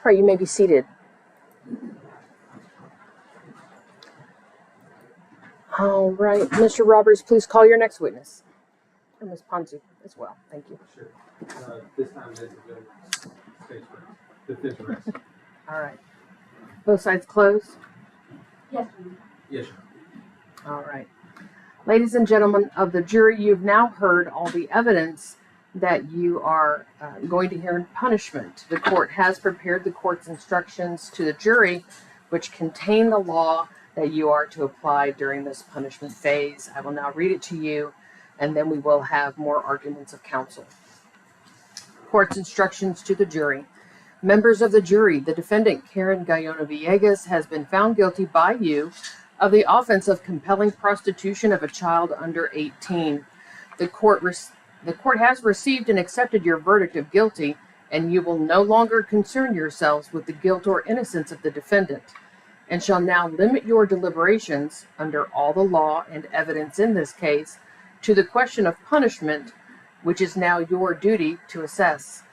right, you may be seated. All right, Mr. Roberts, please call your next witness. And Ms. Ponzi as well. Thank you. Sure. This time it's the fifth arrest. All right. Both sides closed? Yes. Yes, sir. All right. Ladies and gentlemen of the jury, you've now heard all the evidence that you are going to hear in punishment. The court has prepared the court's instructions to the jury, which contain the law that you are to apply during this punishment phase. I will now read it to you, and then we will have more arguments of counsel. Court's instructions to the jury. Members of the jury, the defendant, Karen Gallona-Villegas, has been found guilty by you of the offense of compelling prostitution of a child under 18. The court has received and accepted your verdict of guilty, and you will no longer concern yourselves with the guilt or innocence of the defendant, and shall now limit your deliberations, under all the law and evidence in this case, to the question of punishment, which is now your duty to assess.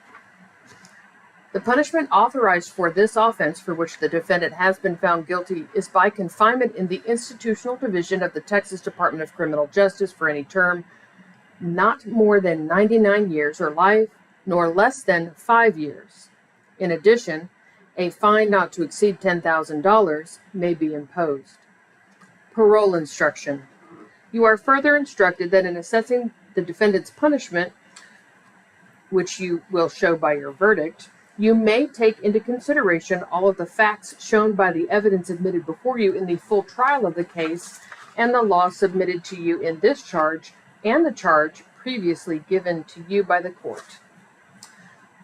The punishment authorized for this offense for which the defendant has been found guilty is by confinement in the institutional division of the Texas Department of Criminal Justice for any term not more than 99 years or life, nor less than 5 years. In addition, a fine not to exceed $10,000 may be imposed. Parole instruction. You are further instructed that in assessing the defendant's punishment, which you will show by your verdict, you may take into consideration all of the facts shown by the evidence admitted before you in the full trial of the case and the law submitted to you in this charge and the charge previously given to you by the court.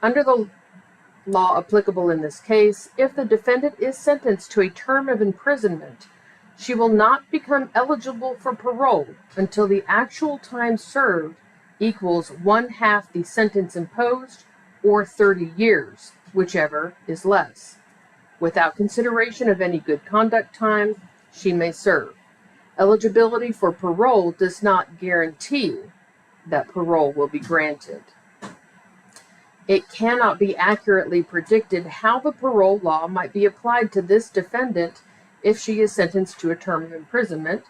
Under the law applicable in this case, if the defendant is sentenced to a term of imprisonment, she will not become eligible for parole until the actual time served equals 1/2 the sentence imposed, or 30 years, whichever is less. Without consideration of any good conduct time she may serve. Eligibility for parole does not guarantee that parole will be granted. It cannot be accurately predicted how the parole law might be applied to this defendant if she is sentenced to a term of imprisonment,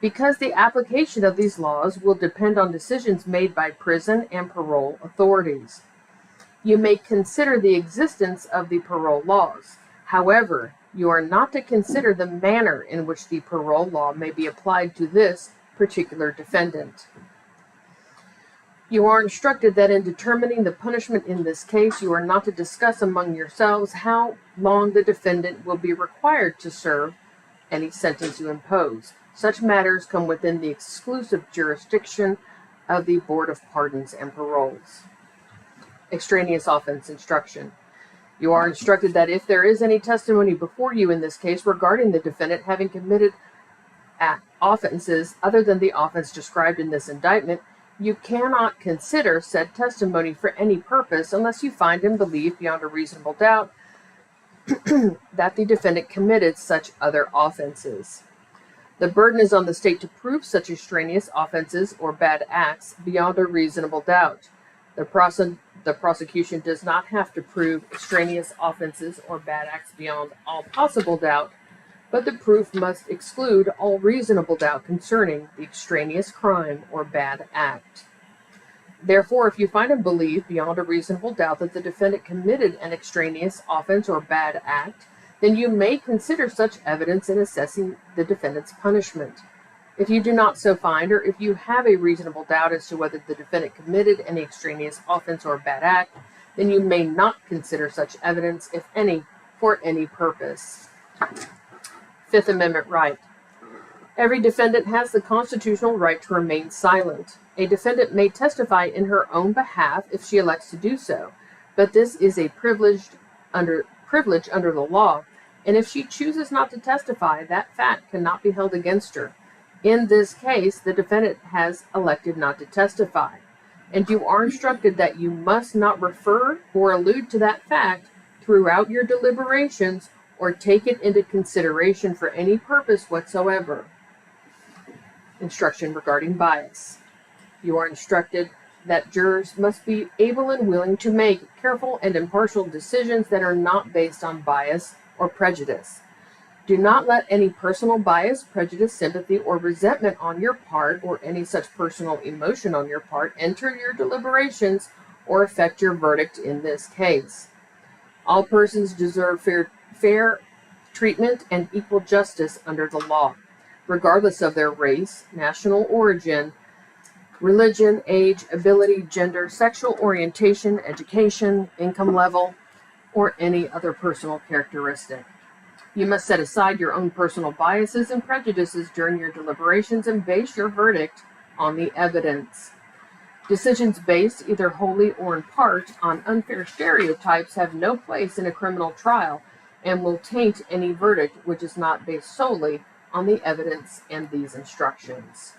because the application of these laws will depend on decisions made by prison and parole authorities. You may consider the existence of the parole laws. However, you are not to consider the manner in which the parole law may be applied to this particular defendant. You are instructed that in determining the punishment in this case, you are not to discuss among yourselves how long the defendant will be required to serve any sentence you impose. Such matters come within the exclusive jurisdiction of the Board of Pardons and Paroles. Extraneous offense instruction. You are instructed that if there is any testimony before you in this case regarding the defendant having committed offenses other than the offense described in this indictment, you cannot consider said testimony for any purpose unless you find and believe beyond a reasonable doubt that the defendant committed such other offenses. The burden is on the state to prove such extraneous offenses or bad acts beyond a reasonable doubt. The prosecution does not have to prove extraneous offenses or bad acts beyond all possible doubt, but the proof must exclude all reasonable doubt concerning the extraneous crime or bad act. Therefore, if you find and believe beyond a reasonable doubt that the defendant committed an extraneous offense or bad act, then you may consider such evidence in assessing the defendant's punishment. If you do not so find, or if you have a reasonable doubt as to whether the defendant committed any extraneous offense or bad act, then you may not consider such evidence, if any, for any purpose. Fifth Amendment right. Every defendant has the constitutional right to remain silent. A defendant may testify in her own behalf if she elects to do so, but this is a privilege under the law, and if she chooses not to testify, that fact cannot be held against her. In this case, the defendant has elected not to testify, and you are instructed that you must not refer or allude to that fact throughout your deliberations or take it into consideration for any purpose whatsoever. Instruction regarding bias. You are instructed that jurors must be able and willing to make careful and impartial decisions that are not based on bias or prejudice. Do not let any personal bias, prejudice, sympathy, or resentment on your part, or any such personal emotion on your part, enter your deliberations or affect your verdict in this case. All persons deserve fair treatment and equal justice under the law, regardless of their race, national origin, religion, age, ability, gender, sexual orientation, education, income level, or any other personal characteristic. You must set aside your own personal biases and prejudices during your deliberations and base your verdict on the evidence. Decisions based, either wholly or in part, on unfair stereotypes have no place in a criminal trial and will taint any verdict which is not based solely on the evidence and these instructions.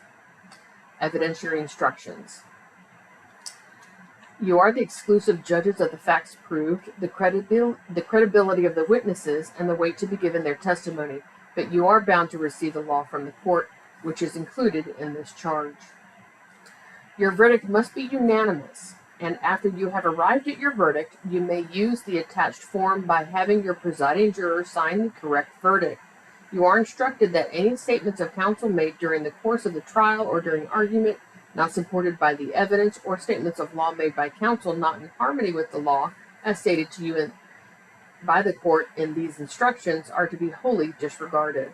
Evidentiary instructions. You are the exclusive judges of the facts proved, the credibility of the witnesses, and the weight to be given their testimony, but you are bound to receive the law from the court, which is included in this charge. Your verdict must be unanimous, and after you have arrived at your verdict, you may use the attached form by having your presiding juror sign the correct verdict. You are instructed that any statements of counsel made during the course of the trial or during argument not supported by the evidence, or statements of law made by counsel not in harmony with the law, as stated to you by the court in these instructions, are to be wholly disregarded.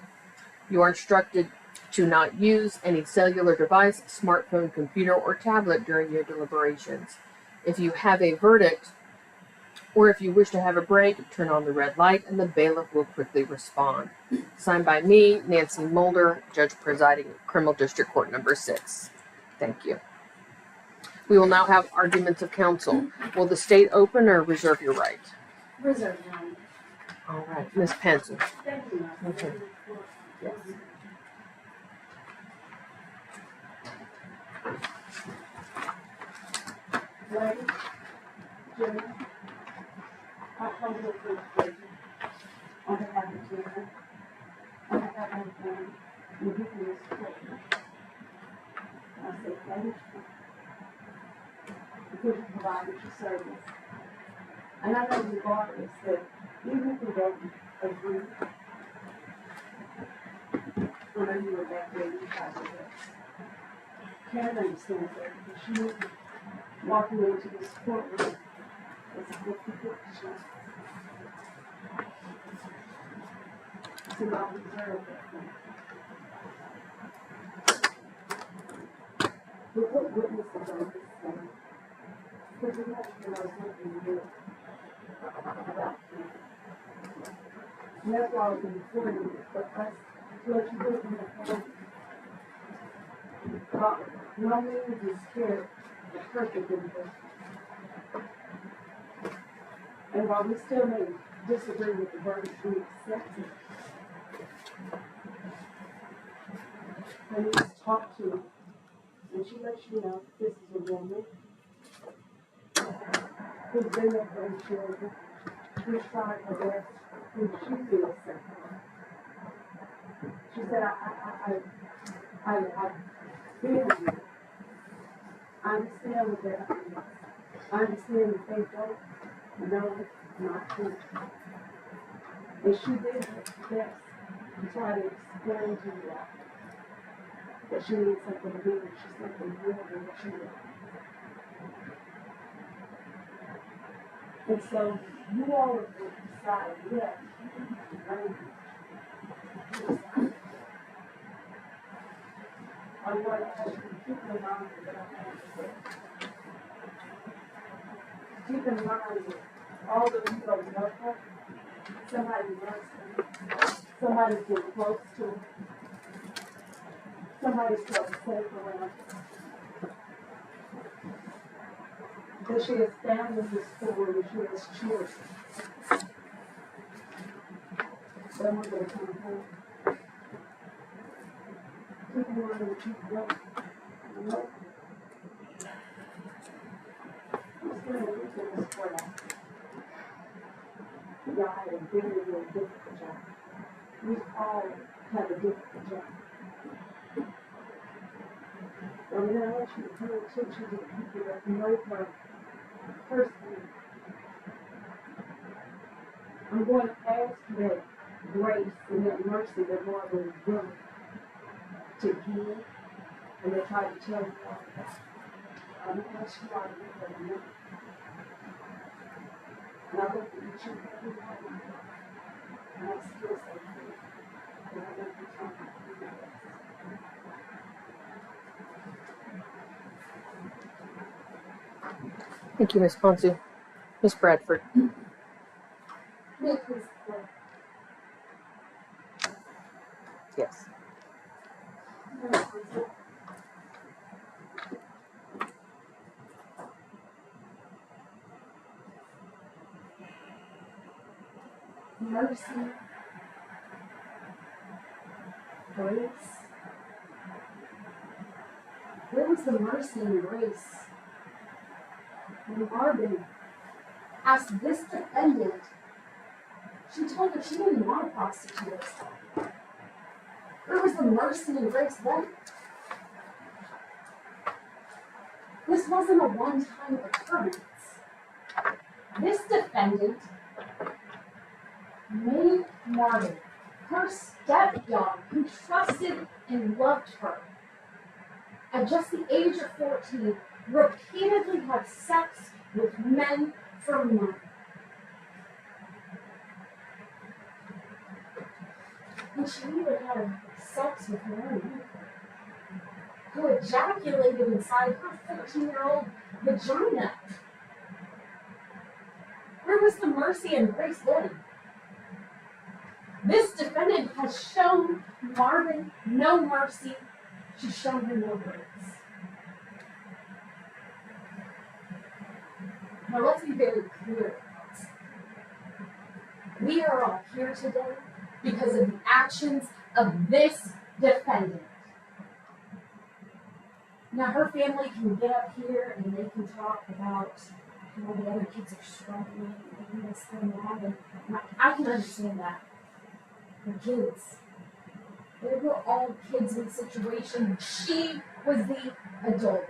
You are instructed to not use any cellular device, smartphone, computer, or tablet during your deliberations. If you have a verdict, or if you wish to have a break, turn on the red light and the bailiff will quickly respond. Signed by me, Nancy Mulder, Judge Presiding, Criminal District Court Number 6. Thank you. We will now have arguments of counsel. Will the state open or reserve your right? Reserve time. All right, Ms. Pencil. Thank you. Okay. Yes. Lady, Jimmy, I come to the on behalf of Jimmy, on behalf of the family, and give you this statement. I say thank you because you provided your service. And I know regardless that even if we don't agree, I know you were back there, you tried your best. Karen understands that because she knew walking into this courtroom was a difficult position. To not deserve that thing. We put witnesses on this thing because we want you to know something good about you. And that's why I was important for us to let you live in the family. No means is scared the perfect in this. And while we still may disagree with the verdict, we accept it. And we just talk to her. And she lets you know this is a woman who's been there for her children, who's tried her best, who she feels safe. She said, I feel you. I understand what they're doing. I understand that they don't know my truth. And she did her best to try to explain to you that she needs something to do. She's something more than what she is. And so you all have decided, yes, I want to ask you to keep in mind that I have to say. Keep in mind that although you don't know her, somebody loves her, somebody's been close to her, somebody felt safe around her. That she has family history, that she has children. Then we're going to come home. Keep in mind that you've done. I'm just going to look at this for now. Y'all had a very, very difficult job. We all had a difficult job. I'm going to ask you to pay attention to the people that know her personally. I'm going to ask that grace and that mercy that Lord is willing to give and they try to tell you all about. I'm going to ask you all to do that now. And I hope that you choose every one. And I still say free. And I want you to talk about it. Thank you, Miss Ponsu. Miss Bradford. Make this play. Yes. Mercy, grace. Where was the mercy and grace when Marvin asked this defendant? She told her she didn't want to prostitute herself. Where was the mercy and grace then? This wasn't a one-time occurrence. This defendant made Marvin, her stepdaughter, who trusted and loved her, at just the age of 14, repeatedly have sex with men for money. And she even had sex with men who ejaculated inside her 14-year-old vagina. Where was the mercy and grace then? This defendant has shown Marvin no mercy. She's shown him no grace. Now let's be very clear. We are all here today because of the actions of this defendant. Now her family can get up here and they can talk about how the other kids are struggling and this and that, and I can understand that. The kids. They were all kids in the situation. She was the adult.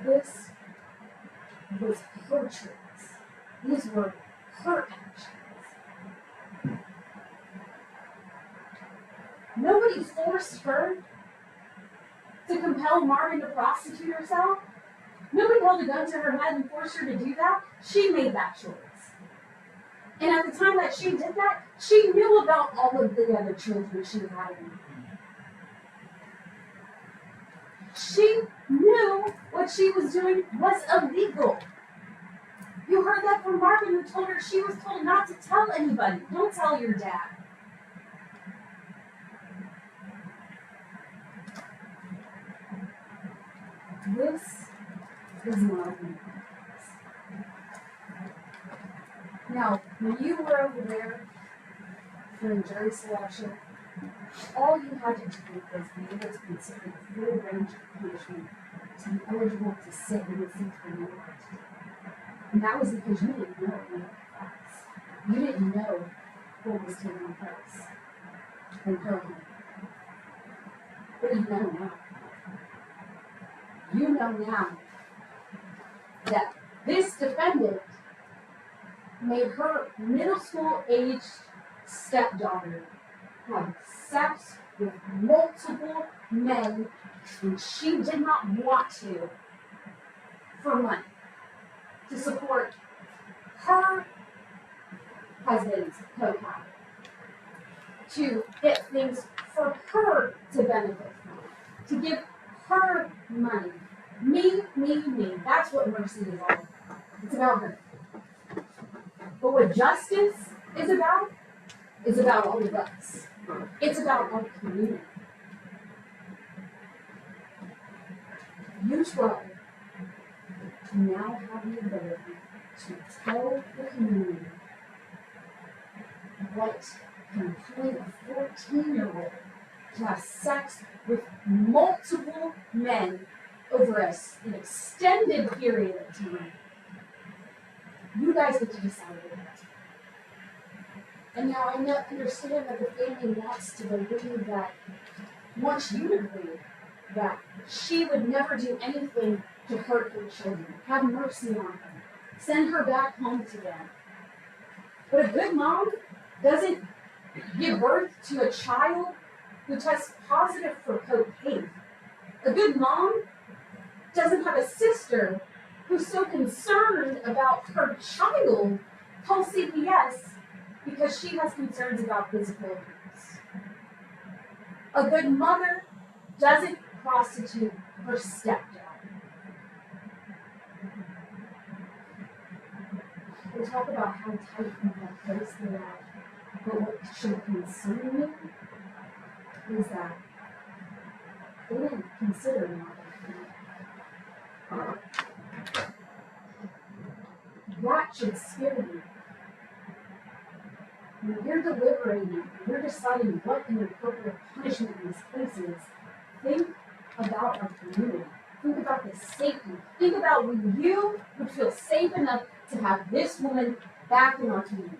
This was her choice. These were her actions. Nobody forced her to compel Marvin to prostitute herself. Nobody held a gun to her head and forced her to do that. She made that choice. And at the time that she did that, she knew about all of the other children she was having. She knew what she was doing was illegal. You heard that from Marvin, who told her she was told not to tell anybody. Don't tell your dad. This is Marvin. Now, when you were over there during jury selection, all you had to do was be able to consider the full range of punishment to be eligible to sit in the seat for your right. And that was because you didn't know any of the facts. You didn't know what was taking place in her home. But you know now. You know now that this defendant made her middle school aged stepdaughter have sex with multiple men, and she did not want to for money to support her husband's co-habit, to get things for her to benefit from, to give her money. Me. That's what mercy is all about. It's about her. But what justice is about all of us. It's about our community. You 12 now have the ability to tell the community what can point a 14-year-old to have sex with multiple men over an extended period of time. You guys get to decide that. And now I understand that the family wants to believe that, wants you to believe that she would never do anything to hurt her children. Have mercy on her. Send her back home to them. But a good mom doesn't give birth to a child who tests positive for cocaine. A good mom doesn't have a sister who's so concerned about her child call CPS because she has concerns about physical abuse. A good mother doesn't prostitute her stepdaughter. We talk about how tight and that place they are, but what should concern me is that they didn't consider me. That should scare you. When you're deliberating, when you're deciding what an appropriate punishment in these cases, think about our community. Think about the safety. Think about when you would feel safe enough to have this woman back in our community.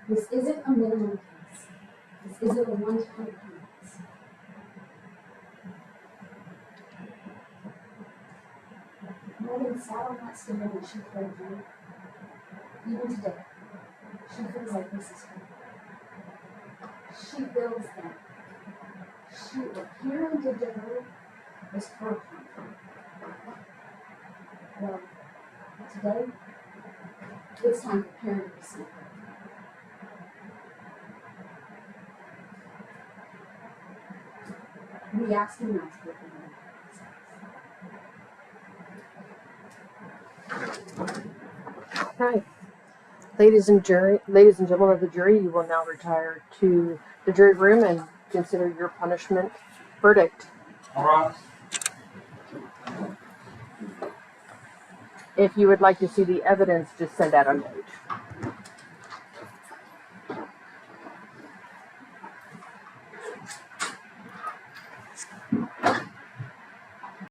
This isn't a minimum case. This isn't a one-time case. Morgan sat on that stand and she told you, even today, she feels like this is her. She feels that what Karen did to her was her harm. Well, today, it's time for Karen to receive her. We ask you not to get the Okay. Ladies and gentlemen of the jury, you will now retire to the jury room and consider your punishment verdict. All right. If you would like to see the evidence, just send out a note.